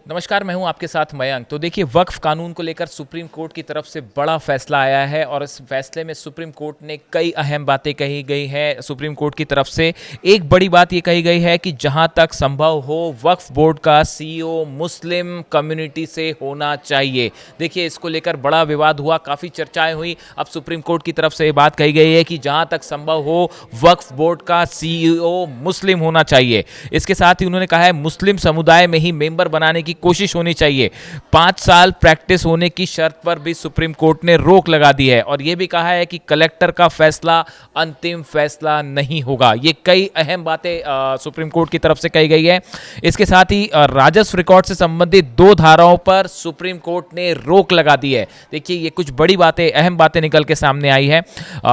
नमस्कार, मैं हूं आपके साथ मयंक। तो देखिए, वक्फ कानून को लेकर सुप्रीम कोर्ट की तरफ से बड़ा फैसला आया है और इस फैसले में सुप्रीम कोर्ट ने कई अहम बातें कही गई हैं। सुप्रीम कोर्ट की तरफ से एक बड़ी बात ये कही गई है कि जहां तक संभव हो वक्फ बोर्ड का सीईओ मुस्लिम कम्युनिटी से होना चाहिए। देखिए, इसको लेकर बड़ा विवाद हुआ, काफ़ी चर्चाएं हुई। अब सुप्रीम कोर्ट की तरफ से ये बात कही गई है कि जहां तक संभव हो वक्फ बोर्ड का सीईओ मुस्लिम होना चाहिए। इसके साथ ही उन्होंने कहा है मुस्लिम समुदाय में ही मेंबर बनाने की कोशिश होनी चाहिए। 5 साल प्रैक्टिस होने की शर्त पर भी सुप्रीम कोर्ट ने रोक लगा दी है और यह भी कहा है कि कलेक्टर का फैसला अंतिम फैसला नहीं होगा। ये कई अहम बातें सुप्रीम कोर्ट की तरफ से कही गई है। इसके साथ ही राजस्व रिकॉर्ड से संबंधित 2 धाराओं पर सुप्रीम कोर्ट ने रोक लगा दी है। देखिए, ये कुछ बड़ी बातें, अहम बातें निकल के सामने आई है।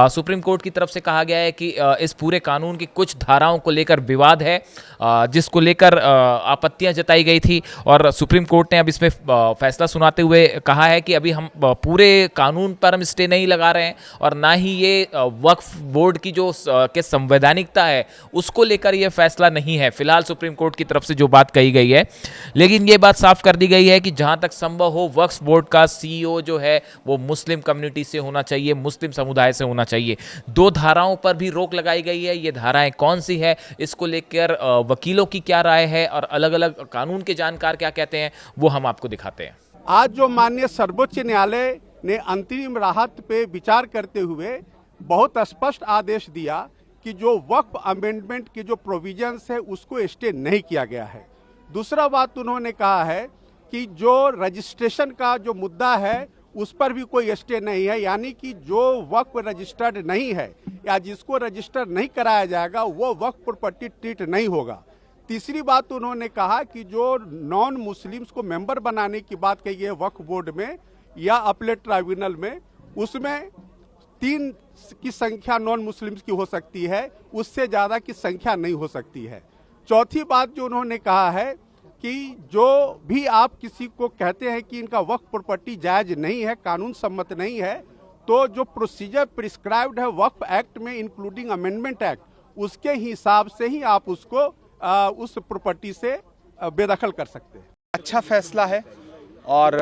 सुप्रीम कोर्ट की तरफ से कहा गया है कि इस पूरे कानून की कुछ धाराओं को लेकर विवाद है, जिसको लेकर आपत्तियां जताई गई थी और सुप्रीम कोर्ट ने अब इसमें फैसला सुनाते हुए कहा है कि अभी हम पूरे कानून पर हम स्टे नहीं लगा रहे हैं और ना ही ये वक्फ बोर्ड की जो के संवैधानिकता है उसको लेकर ये फैसला नहीं है। फिलहाल सुप्रीम कोर्ट की तरफ से जो बात कही गई है, लेकिन ये बात साफ कर दी गई है कि जहां तक संभव हो वक्फ बोर्ड का सीईओ जो है वो मुस्लिम कम्युनिटी से होना चाहिए, मुस्लिम समुदाय से होना चाहिए। 2 धाराओं पर भी रोक लगाई गई है। ये धाराएं कौन सी है, इसको लेकर वकीलों की क्या राय है और अलग अलग कानून के जानकार क्या कहते हैं, वो हम आपको दिखाते हैं। आज जो माननीय सर्वोच्च न्यायालय ने अंतरिम राहत पे विचार करते हुए बहुत स्पष्ट आदेश दिया कि जो वक्फ अमेंडमेंट की जो प्रोविजंस है उसको स्टे नहीं किया गया है। दूसरा बात उन्होंने कहा है कि जो रजिस्ट्रेशन का जो मुद्दा है उस पर भी कोई स्टे नहीं है, यानी कि जो वक्फ रजिस्टर्ड नहीं है या जिसको रजिस्टर नहीं कराया जाएगा वो वक्फ प्रॉपर्टी ट्रीट नहीं होगा। तीसरी बात उन्होंने कहा कि जो नॉन मुस्लिम्स को मेंबर बनाने की बात कही है वक्फ बोर्ड में या अपीलेट ट्राइब्यूनल में, उसमें 3 की संख्या नॉन मुस्लिम्स की हो सकती है, उससे ज़्यादा की संख्या नहीं हो सकती है। चौथी बात जो उन्होंने कहा है कि जो भी आप किसी को कहते हैं कि इनका वक्फ प्रॉपर्टी जायज नहीं है, कानून सम्मत नहीं है, तो जो प्रोसीजर प्रिस्क्राइब्ड है वक्फ एक्ट में इंक्लूडिंग अमेंडमेंट एक्ट, उसके हिसाब से ही आप उसको उस प्रॉपर्टी से बेदखल कर सकते हैं। अच्छा फैसला है और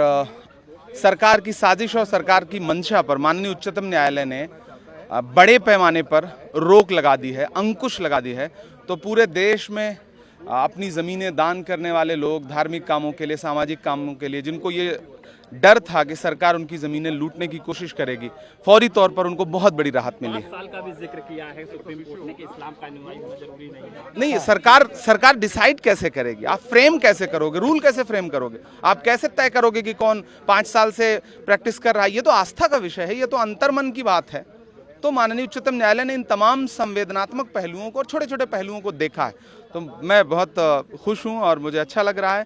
सरकार की साजिश और सरकार की मंशा पर माननीय उच्चतम न्यायालय ने बड़े पैमाने पर रोक लगा दी है, अंकुश लगा दी है। तो पूरे देश में अपनी ज़मीनें दान करने वाले लोग, धार्मिक कामों के लिए, सामाजिक कामों के लिए, जिनको ये डर था कि सरकार उनकी ज़मीनें लूटने की कोशिश करेगी, फौरी तौर पर उनको बहुत बड़ी राहत मिली है। 5 साल का भी जिक्र किया है सुप्रीम कोर्ट ने कि इस्लाम का अनुयायी होना जरूरी नहीं है। नहीं, सरकार डिसाइड कैसे करेगी? आप फ्रेम कैसे करोगे? रूल कैसे फ्रेम करोगे? आप कैसे तय करोगे कि कौन 5 साल से प्रैक्टिस कर रहा है? ये तो आस्था का विषय है, ये तो अंतर्मन की बात है। तो माननीय उच्चतम न्यायालय ने इन तमाम संवेदनात्मक पहलुओं को और छोटे छोटे पहलुओं को देखा है। तो मैं बहुत खुश हूँ और मुझे अच्छा लग रहा है।